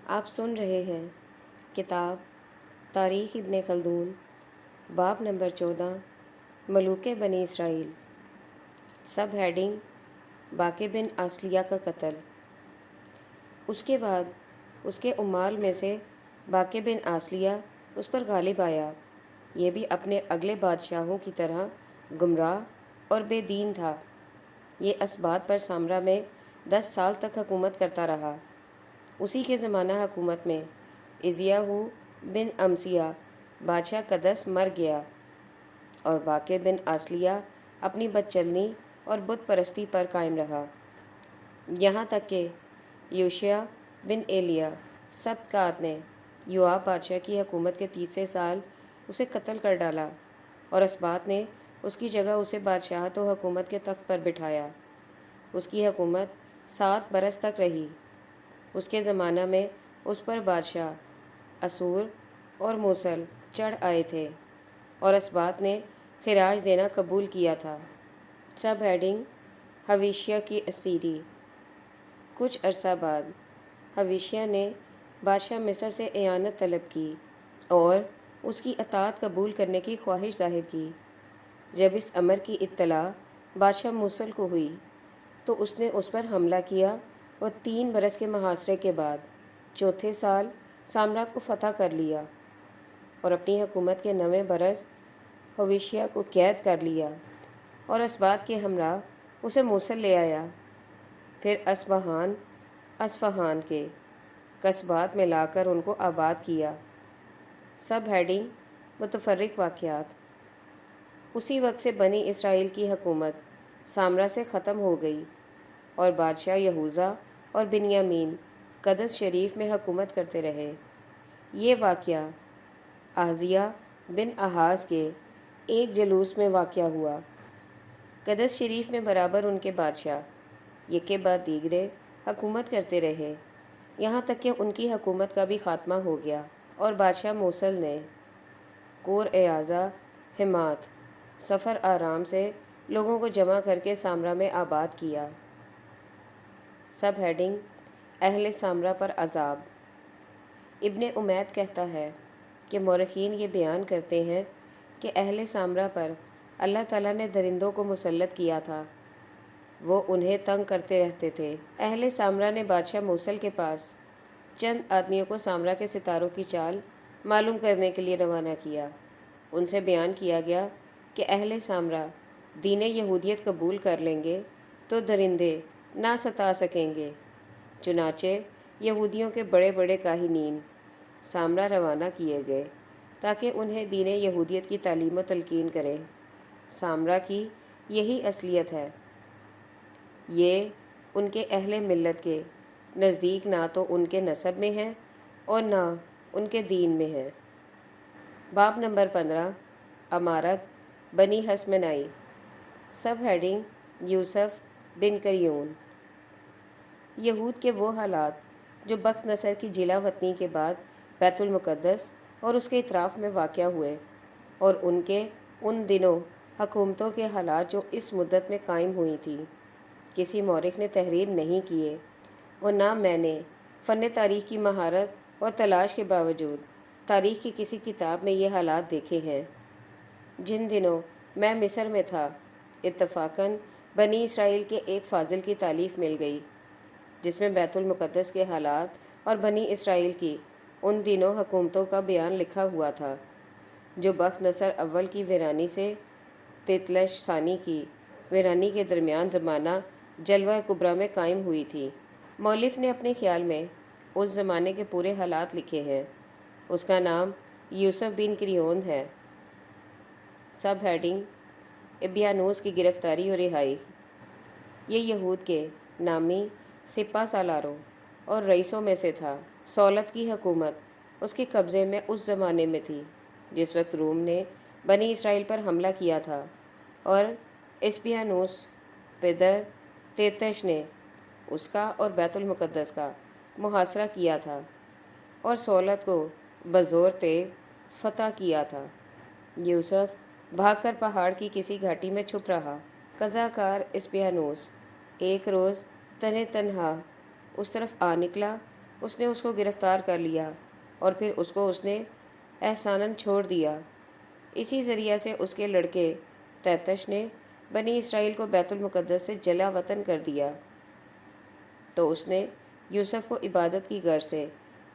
آپ سن رہے ہیں کتاب تاریخ ابن خلدون، باب نمبر 14، ملوک بنی اسرائیل۔ سب ہیڈنگ، باقی بن آسلیہ کا قتل۔ اس کے بعد اس کے عمال میں سے باقی بن آسلیہ اس پر غالب آیا۔ یہ بھی اپنے اگلے بادشاہوں کی طرح گمراہ اور بے دین تھا۔ یہ اسبات پر سامرا میں 10 سال تک حکومت کرتا رہا۔ اسی کے زمانہ حکومت میں ازیاہو بن امسیہ بادشاہ قدس مر گیا، اور باقی بن آسلیہ اپنی بد چلنی اور بت پرستی پر قائم رہا، یہاں تک کہ یوشیا بن ایلیا سبتکات نے یوآب بادشاہ کی حکومت کے 30 سال اسے قتل کر ڈالا، اور اسبات نے اس کی جگہ اسے بادشاہت و حکومت کے تخت پر بٹھایا۔ اس کی حکومت 7 برس تک رہی۔ اس کے زمانہ میں اس پر بادشاہ اسور اور موصل چڑھ آئے تھے، اور اسبات نے خراج دینا قبول کیا تھا۔ سب ہیڈنگ، ہویشیہ کی اسیری۔ کچھ عرصہ بعد ہویشیہ نے بادشاہ مصر سے اعانت طلب کی اور اس کی اطاعت قبول کرنے کی خواہش ظاہر کی۔ جب اس امر کی اطلاع بادشاہ موصل کو ہوئی تو اس نے اس پر حملہ کیا، اور 3 برس کے محاصرے کے بعد چوتھے سال سامرا کو فتح کر لیا، اور اپنی حکومت کے 9ویں برس ہویشیہ کو قید کر لیا، اور اسبات کے ہمراہ اسے موصل لے آیا۔ پھر اصفہان کے قصبات میں لا کر ان کو آباد کیا۔ سب ہیڈنگ، متفرق واقعات۔ اسی وقت سے بنی اسرائیل کی حکومت سامرا سے ختم ہو گئی، اور بادشاہ یہوذا اور بنیامین قدس شریف میں حکومت کرتے رہے۔ یہ واقعہ احازیہ بن احاز کے ایک جلوس میں واقع ہوا۔ قدس شریف میں برابر ان کے بادشاہ یکے بعد دیگرے حکومت کرتے رہے، یہاں تک کہ ان کی حکومت کا بھی خاتمہ ہو گیا، اور بادشاہ موصل نے کور ایازا حمات سفر آرام سے لوگوں کو جمع کر کے سامرا میں آباد کیا۔ سب ہیڈنگ، اہل سامرا پر عذاب۔ ابن امید کہتا ہے کہ مورخین یہ بیان کرتے ہیں کہ اہل سامرا پر اللہ تعالیٰ نے درندوں کو مسلط کیا تھا، وہ انہیں تنگ کرتے رہتے تھے۔ اہل سامرا نے بادشاہ موصل کے پاس چند آدمیوں کو سامرا کے ستاروں کی چال معلوم کرنے کے لیے روانہ کیا۔ ان سے بیان کیا گیا کہ اہل سامرا دین یہودیت قبول کر لیں گے تو درندے نہ ستا سکیں گے۔ چنانچہ یہودیوں کے بڑے بڑے کاہنین سامرا روانہ کیے گئے تاکہ انہیں دین یہودیت کی تعلیم و تلقین کریں۔ سامرا کی یہی اصلیت ہے، یہ ان کے اہل ملت کے نزدیک نہ تو ان کے نسب میں ہے اور نہ ان کے دین میں ہے۔ باب نمبر 15، امارت بنی حسمنائی۔ سب ہیڈنگ، یوسف بن کریون۔ یہود کے وہ حالات جو بخت نصر کی جلا وطنی کے بعد بیت المقدس اور اس کے اطراف میں واقع ہوئے، اور ان کے ان دنوں حکومتوں کے حالات جو اس مدت میں قائم ہوئی تھیں، کسی مورخ نے تحریر نہیں کیے، اور نہ میں نے فن تاریخ کی مہارت اور تلاش کے باوجود تاریخ کی کسی کتاب میں یہ حالات دیکھے ہیں۔ جن دنوں میں مصر میں تھا، اتفاقاً بنی اسرائیل کے ایک فاضل کی تالیف مل گئی جس میں بیت المقدس کے حالات اور بنی اسرائیل کی ان دنوں حکومتوں کا بیان لکھا ہوا تھا جو بخت نصر اول کی ویرانی سے تیتلش ثانی کی ویرانی کے درمیان زمانہ جلوہ کبریٰ میں قائم ہوئی تھی۔ مؤلف نے اپنے خیال میں اس زمانے کے پورے حالات لکھے ہیں۔ اس کا نام یوسف بن کریون ہے۔ سب ہیڈنگ، ابیانوس کی گرفتاری اور رہائی۔ یہ یہود کے نامی سپہ سالاروں اور رئیسوں میں سے تھا۔ سولت کی حکومت اس کے قبضے میں اس زمانے میں تھی جس وقت روم نے بنی اسرائیل پر حملہ کیا تھا، اور اسپیانوس پدر تیتش نے اس کا اور بیت المقدس کا محاصرہ کیا تھا اور سولت کو بزور تیغ فتح کیا تھا۔ یوسف بھاگ کر پہاڑ کی کسی گھاٹی میں چھپ رہا۔ قضاکار اسپیانوس ایک روز تنہا اس طرف آ نکلا اس نے اس کو گرفتار کر لیا اور پھر اس نے احساناً چھوڑ دیا۔ اسی ذریعہ سے اس کے لڑکے تیتش نے بنی اسرائیل کو بیت المقدس سے جلا وطن کر دیا، تو اس نے یوسف کو عبادت کی غرض سے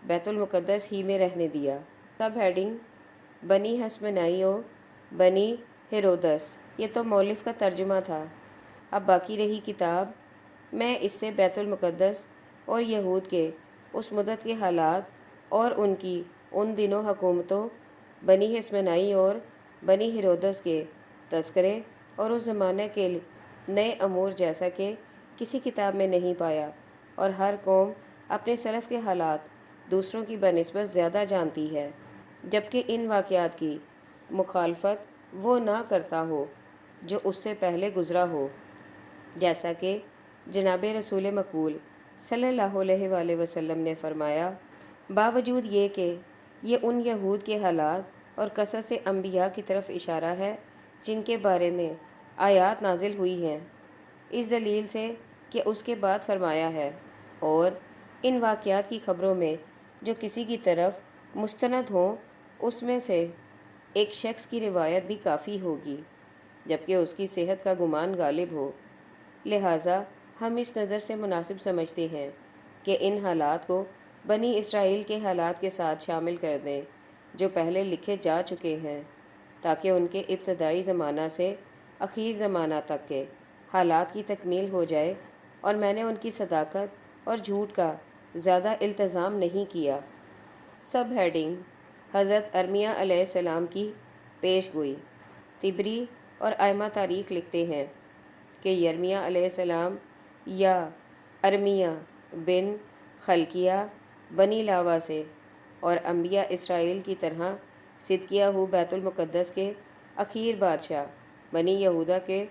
بیت المقدس ہی میں رہنے دیا۔ سب ہیڈنگ: بنی ہسمنائی و بنی ہیرودس۔ یہ تو مؤلف کا ترجمہ تھا۔ اب باقی رہی کتاب۔ میں اس سے بیت المقدس اور یہود کے اس مدت کے حالات اور ان کی ان دنوں حکومتوں بنی ہسمنائی اور بنی ہیرودس کے تذکرے اور اس زمانے کے نئے امور جیسا کہ کسی کتاب میں نہیں پایا، اور ہر قوم اپنے سلف کے حالات دوسروں کی بنسبت زیادہ جانتی ہے، جبکہ ان واقعات کی مخالفت وہ نہ کرتا ہو جو اس سے پہلے گزرا ہو، جیسا کہ جناب رسول مقبول صلی اللہ علیہ وآلہ وسلم نے فرمایا: باوجود یہ کہ یہ ان یہود کے حالات اور قصص انبیاء کی طرف اشارہ ہے جن کے بارے میں آیات نازل ہوئی ہیں، اس دلیل سے کہ اس کے بعد فرمایا ہے، اور ان واقعات کی خبروں میں جو کسی کی طرف مستند ہوں اس میں سے ایک شخص کی روایت بھی کافی ہوگی، جبکہ اس کی صحت کا گمان غالب ہو۔ لہٰذا ہم اس نظر سے مناسب سمجھتے ہیں کہ ان حالات کو بنی اسرائیل کے حالات کے ساتھ شامل کر دیں جو پہلے لکھے جا چکے ہیں، تاکہ ان کے ابتدائی زمانہ سے اخیر زمانہ تک کے حالات کی تکمیل ہو جائے، اور میں نے ان کی صداقت اور جھوٹ کا زیادہ التزام نہیں کیا۔ سب ہیڈنگ: حضرت ارمیہ علیہ السلام کی پیش گوئی۔ طبری اور ائمہ تاریخ لکھتے ہیں کہ یرمیہ علیہ السلام یا ارمیہ بن خلقیہ بنی لاوا سے اور انبیاء اسرائیل کی طرح صدقیہ بیت المقدس کے اخیر بادشاہ بنی یہودہ کے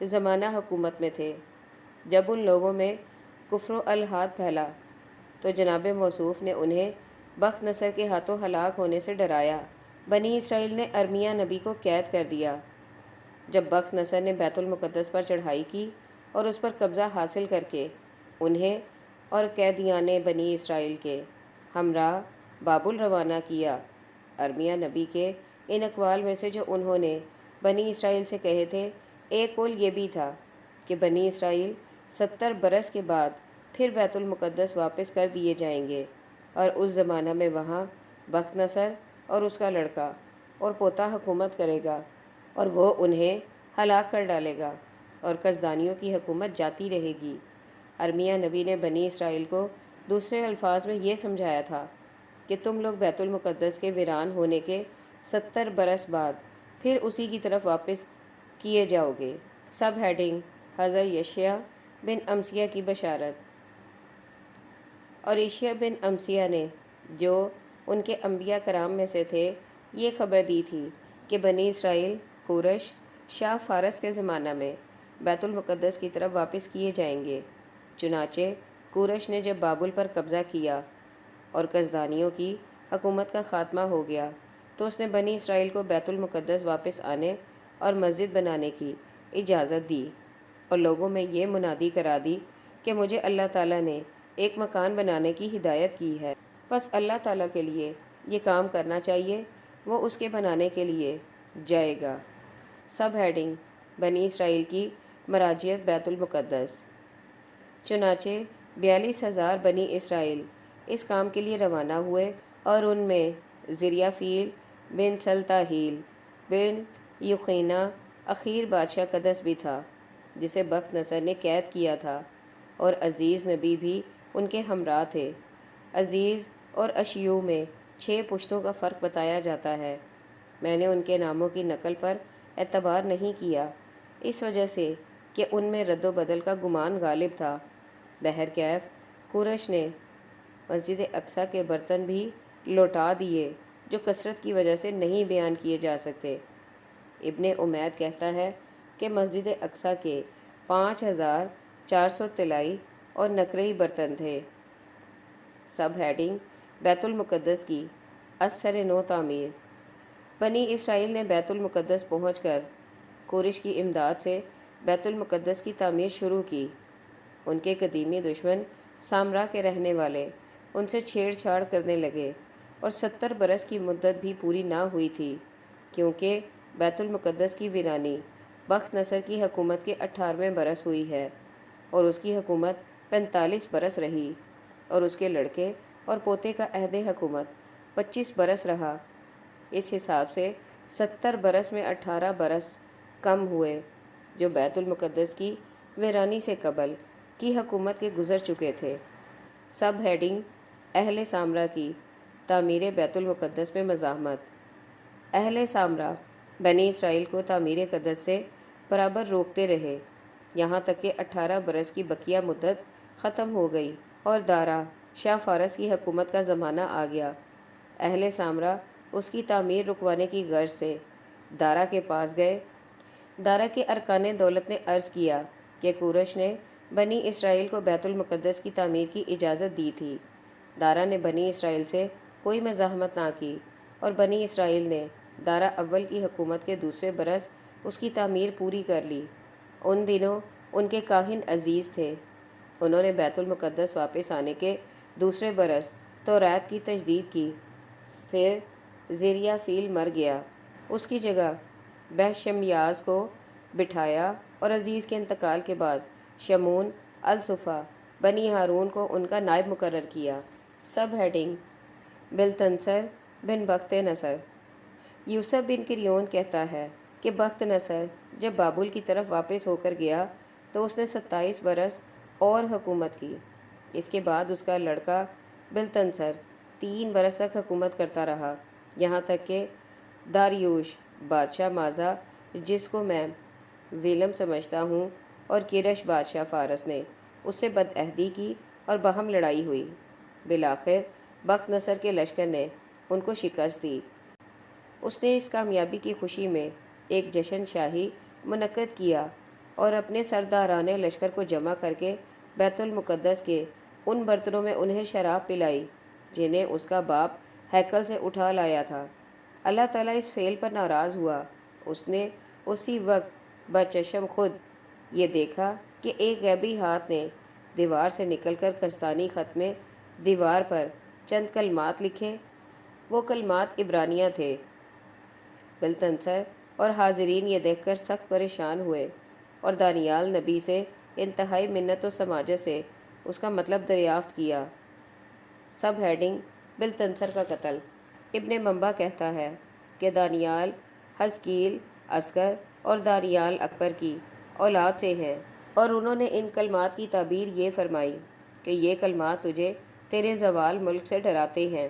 زمانہ حکومت میں تھے۔ جب ان لوگوں میں کفر و الحاد پھیلا تو جناب موصوف نے انہیں بخت نصر کے ہاتھوں ہلاک ہونے سے ڈرایا۔ بنی اسرائیل نے ارمیہ نبی کو قید کر دیا۔ جب بخت نصر نے بیت المقدس پر چڑھائی کی اور اس پر قبضہ حاصل کر کے انہیں اور قیدیان بنی اسرائیل کے ہمراہ بابل روانہ کیا، ارمیہ نبی کے ان اقوال میں سے جو انہوں نے بنی اسرائیل سے کہے تھے، ایک قول یہ بھی تھا کہ بنی اسرائیل 70 برس کے بعد پھر بیت المقدس واپس کر دیے جائیں گے، اور اس زمانہ میں وہاں بخت نصر اور اس کا لڑکا اور پوتا حکومت کرے گا، اور وہ انہیں ہلاک کر ڈالے گا، اور کسدانیوں کی حکومت جاتی رہے گی۔ ارمیہ نبی نے بنی اسرائیل کو دوسرے الفاظ میں یہ سمجھایا تھا کہ تم لوگ بیت المقدس کے ویران ہونے کے 70 برس بعد پھر اسی کی طرف واپس کیے جاؤ گے۔ سب ہیڈنگ: حضرت یشیع بن امسیہ کی بشارت۔ اور یشیع بن امسیہ نے، جو ان کے انبیاء کرام میں سے تھے، یہ خبر دی تھی کہ بنی اسرائیل کورش شاہ فارس کے زمانہ میں بیت المقدس کی طرف واپس کیے جائیں گے۔ چنانچہ کورش نے جب بابل پر قبضہ کیا اور کسدانیوں کی حکومت کا خاتمہ ہو گیا، تو اس نے بنی اسرائیل کو بیت المقدس واپس آنے اور مسجد بنانے کی اجازت دی، اور لوگوں میں یہ منادی کرا دی کہ مجھے اللہ تعالیٰ نے ایک مکان بنانے کی ہدایت کی ہے، پس اللہ تعالیٰ کے لیے یہ کام کرنا چاہیے، وہ اس کے بنانے کے لیے جائے گا۔ سب ہیڈنگ: بنی اسرائیل کی مراجعت بیت المقدس۔ چنانچہ 42,000 بنی اسرائیل اس کام کے لیے روانہ ہوئے، اور ان میں زریافیل بن سلطاہیل بن یوخینہ اخیر بادشاہ قدس بھی تھا، جسے بخت نصر نے قید کیا تھا، اور عزیز نبی بھی ان کے ہمراہ تھے۔ عزیز اور اشیو میں 6 پشتوں کا فرق بتایا جاتا ہے۔ میں نے ان کے ناموں کی نقل پر اعتبار نہیں کیا، اس وجہ سے کہ ان میں رد و بدل کا گمان غالب تھا۔ بہرکیف کورش نے مسجد اقصیٰ کے برتن بھی لوٹا دیے، جو کثرت کی وجہ سے نہیں بیان کیے جا سکتے۔ ابن امید کہتا ہے کہ مسجد اقصیٰ کے 5,400 طلائی اور نقرئی برتن تھے۔ سب ہیڈنگ: بیت المقدس کی ازسر نو تعمیر۔ بنی اسرائیل نے بیت المقدس پہنچ کر کورش کی امداد سے بیت المقدس کی تعمیر شروع کی۔ ان کے قدیمی دشمن سامرا کے رہنے والے ان سے چھیڑ چھاڑ کرنے لگے، اور 70 برس کی مدت بھی پوری نہ ہوئی تھی، کیونکہ بیت المقدس کی ویرانی بخت نصر کی حکومت کے 18ویں برس ہوئی ہے، اور اس کی حکومت 45 برس رہی، اور اس کے لڑکے اور پوتے کا عہد حکومت 25 برس رہا۔ اس حساب سے 70 برس میں 18 برس کم ہوئے جو بیت المقدس کی ویرانی سے قبل کی حکومت کے گزر چکے تھے۔ سب ہیڈنگ: اہل سامرا کی تعمیر بیت المقدس میں مزاحمت۔ اہل سامرا بنی اسرائیل کو تعمیر قدس سے برابر روکتے رہے، یہاں تک کہ 18 برس کی بقیہ مدت ختم ہو گئی اور دارا شاہ فارس کی حکومت کا زمانہ آ گیا۔ اہل سامرا اس کی تعمیر رکوانے کی غرض سے دارا کے پاس گئے۔ دارا کے ارکان دولت نے عرض کیا کہ کورش نے بنی اسرائیل کو بیت المقدس کی تعمیر کی اجازت دی تھی۔ دارا نے بنی اسرائیل سے کوئی مزاحمت نہ کی، اور بنی اسرائیل نے دارا اول کی حکومت کے دوسرے برس اس کی تعمیر پوری کر لی۔ ان دنوں ان کے کاہن عزیز تھے۔ انہوں نے بیت المقدس واپس آنے کے دوسرے برس توریت کی تجدید کی۔ پھر زریہ فیل مر گیا، اس کی جگہ بہشمیاز کو بٹھایا، اور عزیز کے انتقال کے بعد شمون الصفا بنی ہارون کو ان کا نائب مقرر کیا۔ سب ہیڈنگ: بلتنسر بن بخت نصر۔ یوسف بن کریون کہتا ہے کہ بخت نصر جب بابل کی طرف واپس ہو کر گیا تو اس نے 27 برس اور حکومت کی۔ اس کے بعد اس کا لڑکا بلتنسر 3 برس تک حکومت کرتا رہا، یہاں تک کہ داریوش بادشاہ مازہ، جس کو میں ویلم سمجھتا ہوں، اور کرش بادشاہ فارس نے اس سے بدعہدی کی اور باہم لڑائی ہوئی۔ بالآخر بخت نصر کے لشکر نے ان کو شکست دی۔ اس نے اس کامیابی کی خوشی میں ایک جشن شاہی منعقد کیا اور اپنے سرداران لشکر کو جمع کر کے بیت المقدس کے ان برتنوں میں انہیں شراب پلائی جنہیں اس کا باپ ہیکل سے اٹھا لایا تھا۔ اللہ تعالیٰ اس فعل پر ناراض ہوا۔ اس نے اسی وقت بچشم خود یہ دیکھا کہ ایک غیبی ہاتھ نے دیوار سے نکل کر کستانی خط میں دیوار پر چند کلمات لکھے۔ وہ کلمات عبرانیہ تھے۔ بلتنسر اور حاضرین یہ دیکھ کر سخت پریشان ہوئے اور دانیال نبی سے انتہائی منت و سماجت سے اس کا مطلب دریافت کیا۔ سب ہیڈنگ: بلتنسر کا قتل۔ ابن منبع کہتا ہے کہ دانیال حزقیل اصغر اور دانیال اکبر کی اولاد سے ہیں، اور انہوں نے ان کلمات کی تعبیر یہ فرمائی کہ یہ کلمات تجھے تیرے زوال ملک سے ڈراتے ہیں۔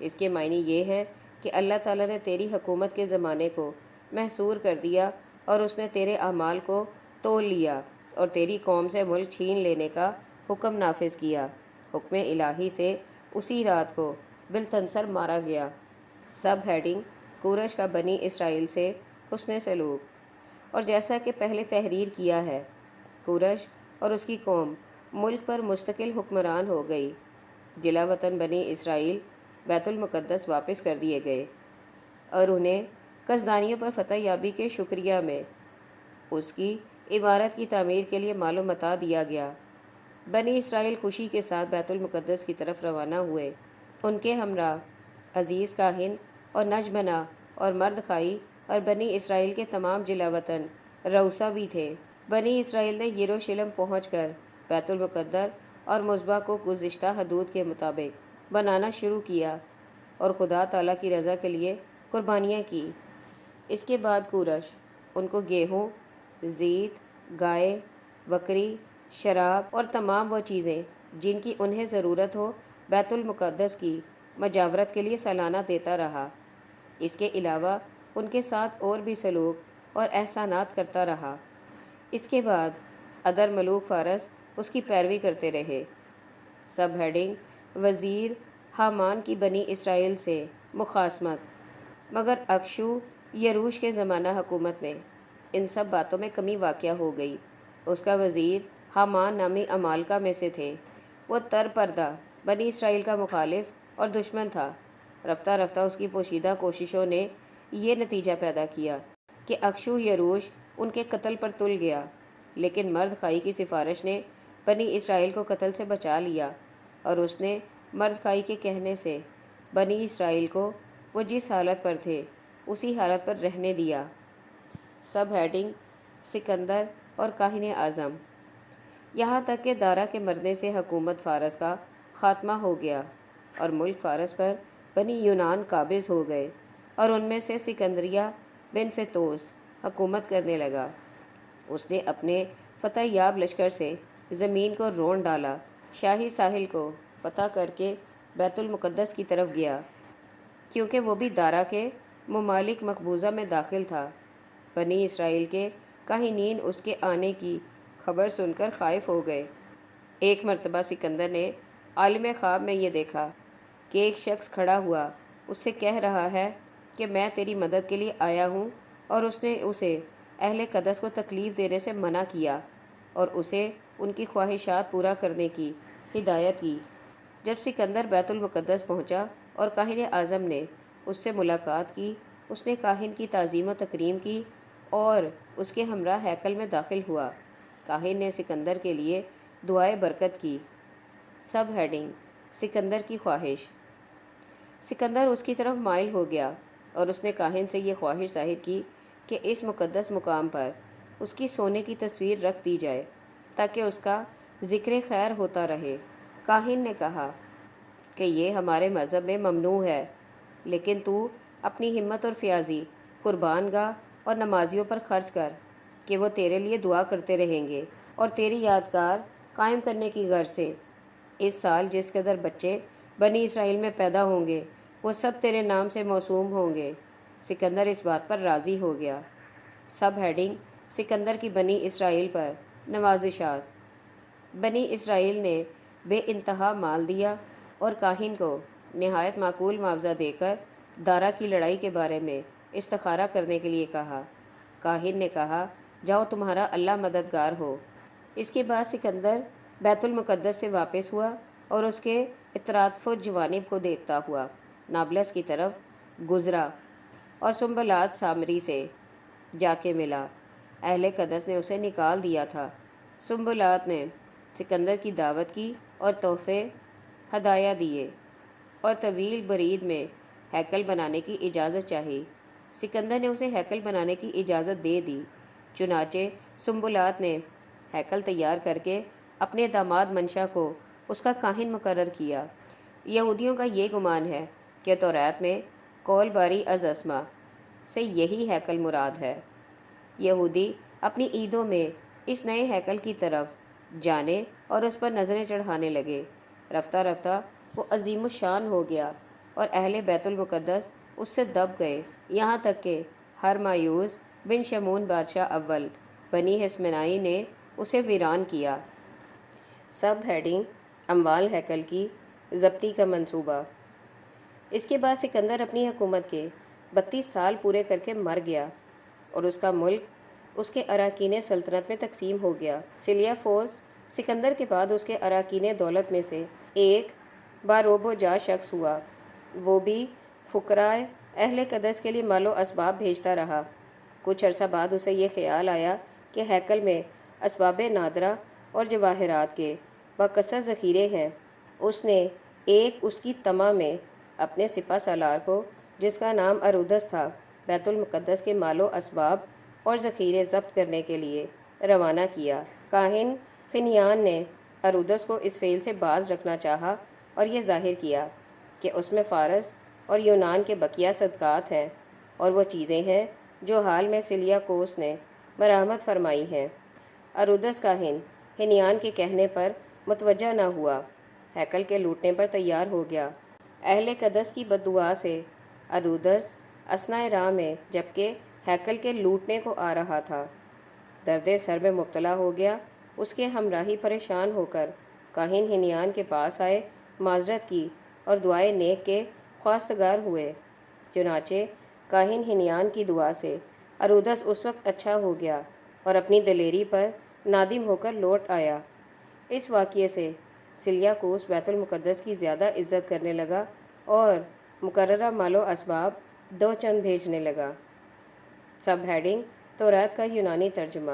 اس کے معنی یہ ہیں کہ اللہ تعالیٰ نے تیری حکومت کے زمانے کو محصور کر دیا، اور اس نے تیرے اعمال کو تول لیا اور تیری قوم سے ملک چھین لینے کا حکم نافذ کیا۔ حکم الہی سے اسی رات کو بلتنسر مارا گیا۔ سب ہیڈنگ: کورش کا بنی اسرائیل سے حسن سلوک۔ اور جیسا کہ پہلے تحریر کیا ہے، کورش اور اس کی قوم ملک پر مستقل حکمران ہو گئی۔ جلا وطن بنی اسرائیل بیت المقدس واپس کر دیے گئے، اور انہیں کسدانیوں پر فتح یابی کے شکریہ میں اس کی عمارت کی تعمیر کے لیے مال و متاع دیا گیا۔ بنی اسرائیل خوشی کے ساتھ بیت المقدس کی طرف روانہ ہوئے۔ ان کے ہمراہ عزیز کاہن اور نجمنا اور مرد خائی اور بنی اسرائیل کے تمام جلا وطن روسا بھی تھے۔ بنی اسرائیل نے یروشلم پہنچ کر بیت المقدس اور مذبح کو گزشتہ حدود کے مطابق بنانا شروع کیا اور خدا تعالیٰ کی رضا کے لیے قربانیاں کی۔ اس کے بعد کورش ان کو گیہوں، زیت، گائے، بکری، شراب اور تمام وہ چیزیں جن کی انہیں ضرورت ہو بیت المقدس کی مجاورت کے لیے سالانہ دیتا رہا۔ اس کے علاوہ ان کے ساتھ اور بھی سلوک اور احسانات کرتا رہا۔ اس کے بعد ادر ملوک فارس اس کی پیروی کرتے رہے۔ سب ہیڈنگ: وزیر حامان کی بنی اسرائیل سے مخاصمت۔ مگر اکشو یروش کے زمانہ حکومت میں ان سب باتوں میں کمی واقع ہو گئی۔ اس کا وزیر حامان نامی عمالقہ میں سے تھے۔ وہ تر پردہ بنی اسرائیل کا مخالف اور دشمن تھا۔ رفتہ رفتہ اس کی پوشیدہ کوششوں نے یہ نتیجہ پیدا کیا کہ اکشو یروش ان کے قتل پر تل گیا، لیکن مرد خائی کی سفارش نے بنی اسرائیل کو قتل سے بچا لیا، اور اس نے مردخائی کے کہنے سے بنی اسرائیل کو وہ جس حالت پر تھے اسی حالت پر رہنے دیا۔ سب ہیڈنگ: سکندر اور کاہن اعظم۔ یہاں تک کہ دارا کے مرنے سے حکومت فارس کا خاتمہ ہو گیا اور ملک فارس پر بنی یونان قابض ہو گئے اور ان میں سے سکندریہ بن فیتوس حکومت کرنے لگا۔ اس نے اپنے فتح یاب لشکر سے زمین کو رون ڈالا، شاہی ساحل کو فتح کر کے بیت المقدس کی طرف گیا، کیونکہ وہ بھی دارا کے ممالک مقبوضہ میں داخل تھا۔ بنی اسرائیل کے کاہنین اس کے آنے کی خبر سن کر خائف ہو گئے۔ ایک مرتبہ سکندر نے عالم خواب میں یہ دیکھا کہ ایک شخص کھڑا ہوا اس سے کہہ رہا ہے کہ میں تیری مدد کے لیے آیا ہوں، اور اس نے اسے اہل قدس کو تکلیف دینے سے منع کیا اور اسے ان کی خواہشات پورا کرنے کی ہدایت کی۔ جب سکندر بیت المقدس پہنچا اور کاہن اعظم نے اس سے ملاقات کی، اس نے کاہن کی تعظیم و تکریم کی اور اس کے ہمراہ ہیکل میں داخل ہوا۔ کاہن نے سکندر کے لیے دعائے برکت کی۔ سب ہیڈنگ: سکندر کی خواہش۔ سکندر اس کی طرف مائل ہو گیا اور اس نے کاہن سے یہ خواہش ظاہر کی کہ اس مقدس مقام پر اس کی سونے کی تصویر رکھ دی جائے تاکہ اس کا ذکر خیر ہوتا رہے۔ کاہن نے کہا کہ یہ ہمارے مذہب میں ممنوع ہے، لیکن تو اپنی ہمت اور فیاضی قربان گاہ اور نمازیوں پر خرچ کر کہ وہ تیرے لیے دعا کرتے رہیں گے اور تیری یادگار قائم کرنے کی غرض سے اس سال جس قدر بچے بنی اسرائیل میں پیدا ہوں گے وہ سب تیرے نام سے موسوم ہوں گے۔ سکندر اس بات پر راضی ہو گیا۔ سب ہیڈنگ: سکندر کی بنی اسرائیل پر نوازشات۔ بنی اسرائیل نے بے انتہا مال دیا اور کاہن کو نہایت معقول معاوضہ دے کر دارا کی لڑائی کے بارے میں استخارہ کرنے کے لیے کہا۔ کاہن نے کہا، جاؤ تمہارا اللہ مددگار ہو۔ اس کے بعد سکندر بیت المقدس سے واپس ہوا اور اس کے اطراف و جوانب کو دیکھتا ہوا نابلس کی طرف گزرا اور سنبلات سامری سے جا کے ملا۔ اہل قدس نے اسے نکال دیا تھا۔ سنبلات نے سکندر کی دعوت کی اور تحفے ہدایہ دیے اور طویل برید میں ہیکل بنانے کی اجازت چاہی۔ سکندر نے اسے ہیکل بنانے کی اجازت دے دی۔ چنانچہ سنبلات نے ہیکل تیار کر کے اپنے داماد منشا کو اس کا کاہن مقرر کیا۔ یہودیوں کا یہ گمان ہے کہ توریت میں قول باری از اسما سے یہی ہیکل مراد ہے۔ یہودی اپنی عیدوں میں اس نئے ہیکل کی طرف جانے اور اس پر نظریں چڑھانے لگے۔ رفتہ رفتہ وہ عظیم الشان ہو گیا اور اہل بیت المقدس اس سے دب گئے، یہاں تک کہ ہرمایوز بن شمون بادشاہ اول بنی حسمنائی نے اسے ویران کیا۔ سب ہیڈنگ: اموال ہیکل کی ضبطی کا منصوبہ۔ اس کے بعد سکندر اپنی حکومت کے 32 سال پورے کر کے مر گیا اور اس کا ملک اس کے اراکین سلطنت میں تقسیم ہو گیا۔ سلیوکوس سکندر کے بعد اس کے اراکین دولت میں سے ایک باروب و جا شخص ہوا۔ وہ بھی فقراء اہل قدس کے لیے مال و اسباب بھیجتا رہا۔ کچھ عرصہ بعد اسے یہ خیال آیا کہ ہیکل میں اسباب نادرہ اور جواہرات کے باکثرت ذخیرے ہیں۔ اس نے اس کی طمع میں اپنے سپہ سالار کو، جس کا نام ارودس تھا، بیت المقدس کے مال و اسباب اور ذخیرے ضبط کرنے کے لیے روانہ کیا۔ کاہن فنیان نے ارودس کو اس فعل سے باز رکھنا چاہا اور یہ ظاہر کیا کہ اس میں فارس اور یونان کے بقیہ صدقات ہیں اور وہ چیزیں ہیں جو حال میں سلیوکوس نے برآمد فرمائی ہیں۔ ارودس کاہن فنیان کے کہنے پر متوجہ نہ ہوا، ہیکل کے لوٹنے پر تیار ہو گیا۔ اہل قدس کی بددعا سے ارودس اثناء راہ میں جبکہ ہیکل کے لوٹنے کو آ رہا تھا درد سر میں مبتلا ہو گیا۔ اس کے ہمراہی پریشان ہو کر کاہن ہنیان کے پاس آئے، معذرت کی اور دعائے نیک کے خواستگار ہوئے۔ چنانچہ کاہن ہنیان کی دعا سے ارودس اس وقت اچھا ہو گیا اور اپنی دلیری پر نادم ہو کر لوٹ آیا۔ اس واقعے سے سلیوکوس بیت المقدس کی زیادہ عزت کرنے لگا اور مقررہ مال و اسباب دو چند بھیجنے لگا۔ سب ہیڈنگ: توریت کا یونانی ترجمہ۔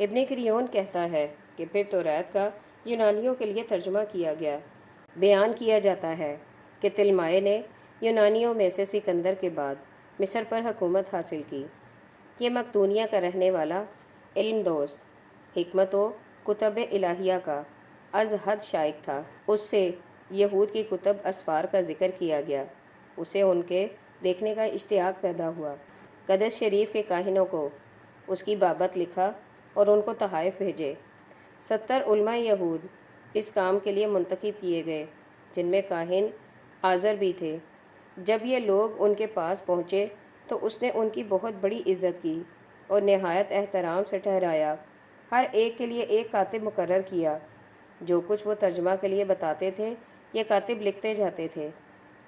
ابن کریون کہتا ہے کہ پھر توریت کا یونانیوں کے لیے ترجمہ کیا گیا۔ بیان کیا جاتا ہے کہ طلمائے نے یونانیوں میں سے سکندر کے بعد مصر پر حکومت حاصل کی۔ یہ مقدونیہ کا رہنے والا علم دوست، حکمت و کتب الہیہ کا از حد شائق تھا۔ اس سے یہود کی کتب اسفار کا ذکر کیا گیا۔ اسے ان کے دیکھنے کا اشتیاق پیدا ہوا۔ قدس شریف کے کاہنوں کو اس کی بابت لکھا اور ان کو تحائف بھیجے۔ 70 علماء یہود اس کام کے لیے منتخب کیے گئے، جن میں کاہن آزر بھی تھے۔ جب یہ لوگ ان کے پاس پہنچے تو اس نے ان کی بہت بڑی عزت کی اور نہایت احترام سے ٹھہرایا۔ ہر ایک کے لیے ایک کاتب مقرر کیا۔ جو کچھ وہ ترجمہ کے لیے بتاتے تھے یہ کاتب لکھتے جاتے تھے،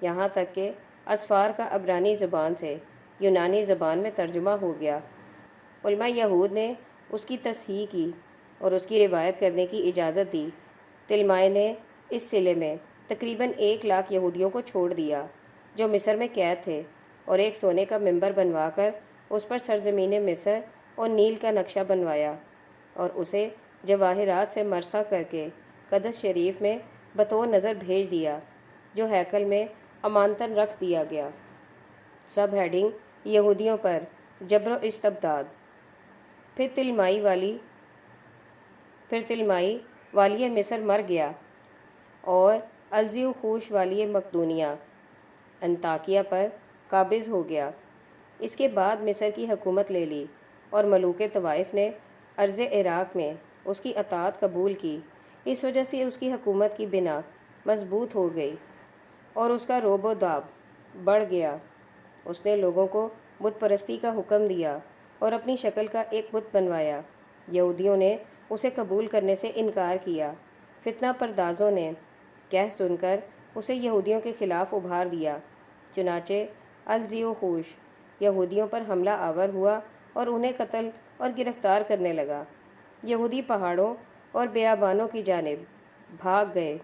یہاں تک کہ اسفار کا عبرانی زبان سے یونانی زبان میں ترجمہ ہو گیا۔ علماء یہود نے اس کی تصحیح کی اور اس کی روایت کرنے کی اجازت دی۔ طلمائے نے اس صلے میں تقریباً 1 لاکھ یہودیوں کو چھوڑ دیا جو مصر میں قید تھے، اور ایک سونے کا منبر بنوا کر اس پر سرزمین مصر اور نیل کا نقشہ بنوایا اور اسے جواہرات سے مرصع کر کے قدس شریف میں بطور نظر بھیج دیا، جو ہیکل میں امانتاً رکھ دیا گیا۔ سب ہیڈنگ: یہودیوں پر جبر و استبداد۔ پھر طلمائی والی مصر مر گیا اور الزیوخوش والی مقدونیہ انطاکیہ پر قابض ہو گیا۔ اس کے بعد مصر کی حکومت لے لی اور ملوک طوائف نے ارض عراق میں اس کی اطاعت قبول کی۔ اس وجہ سے اس کی حکومت کی بنا مضبوط ہو گئی اور اس کا رعب و داب بڑھ گیا۔ اس نے لوگوں کو بت پرستی کا حکم دیا اور اپنی شکل کا ایک بت بنوایا۔ یہودیوں نے اسے قبول کرنے سے انکار کیا۔ فتنہ پردازوں نے کہہ سن کر اسے یہودیوں کے خلاف ابھار دیا۔ چنانچہ الزیوخوش یہودیوں پر حملہ آور ہوا اور انہیں قتل اور گرفتار کرنے لگا۔ یہودی پہاڑوں اور بیابانوں کی جانب بھاگ گئے۔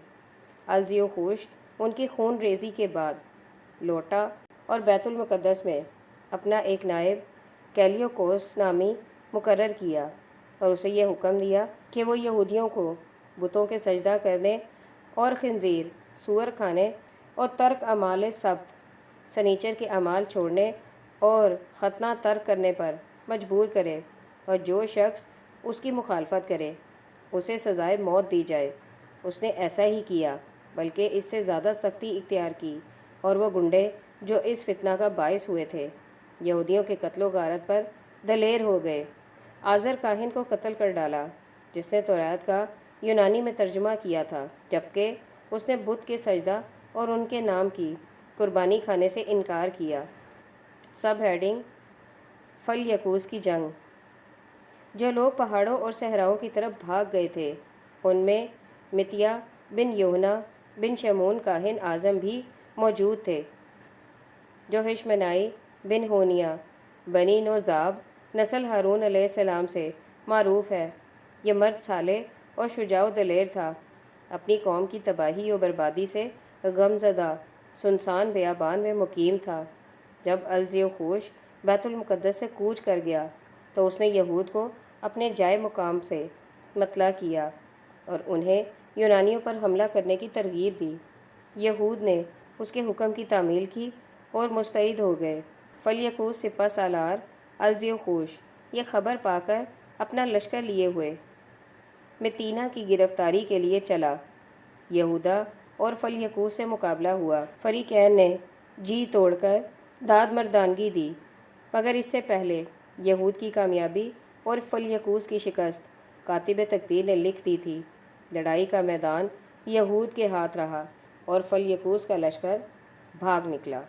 الزیوخوش ان کی خون ریزی کے بعد لوٹا اور بیت المقدس میں اپنا ایک نائب کیلیوکوس نامی مقرر کیا اور اسے یہ حکم دیا کہ وہ یہودیوں کو بتوں کے سجدہ کرنے اور خنزیر، سور کھانے اور ترک اعمال سبت، سنیچر کے اعمال چھوڑنے اور ختنہ ترک کرنے پر مجبور کرے، اور جو شخص اس کی مخالفت کرے اسے سزائے موت دی جائے۔ اس نے ایسا ہی کیا، بلکہ اس سے زیادہ سختی اختیار کی، اور وہ گنڈے جو اس فتنہ کا باعث ہوئے تھے یہودیوں کے قتل و غارت پر دلیر ہو گئے۔ آزر کاہن کو قتل کر ڈالا، جس نے توراۃ کا یونانی میں ترجمہ کیا تھا، جبکہ اس نے بت کے سجدہ اور ان کے نام کی قربانی کھانے سے انکار کیا۔ سب ہیڈنگ: فلیکوس کی جنگ۔ جو لوگ پہاڑوں اور صحراؤں کی طرف بھاگ گئے تھے ان میں متیا بن یوحنا بن شمعون کاہن اعظم بھی موجود تھے، جو حشمنائی بن ہونیا بنی نوزاب نسل ہارون علیہ السلام سے معروف ہے۔ یہ مرد صالح اور شجاع و دلیر تھا۔ اپنی قوم کی تباہی و بربادی سے غم زدہ سنسان بیابان میں مقیم تھا۔ جب الزیوخوش بیت المقدس سے کوچ کر گیا تو اس نے یہود کو اپنے جائے مقام سے مطلع کیا اور انہیں یونانیوں پر حملہ کرنے کی ترغیب دی۔ یہود نے اس کے حکم کی تعمیل کی اور مستعد ہو گئے۔ فلیکوس سپہ سالار الزیوخوش یہ خبر پا کر اپنا لشکر لیے ہوئے متینہ کی گرفتاری کے لیے چلا۔ یہودا اور فلیکوس سے مقابلہ ہوا۔ فریقین نے جی توڑ کر داد مردانگی دی، مگر اس سے پہلے یہود کی کامیابی اور فلیکوس کی شکست کاتب تقدیر نے لکھ دی تھی۔ لڑائی کا میدان یہود کے ہاتھ رہا اور فلیکوس کا لشکر بھاگ نکلا۔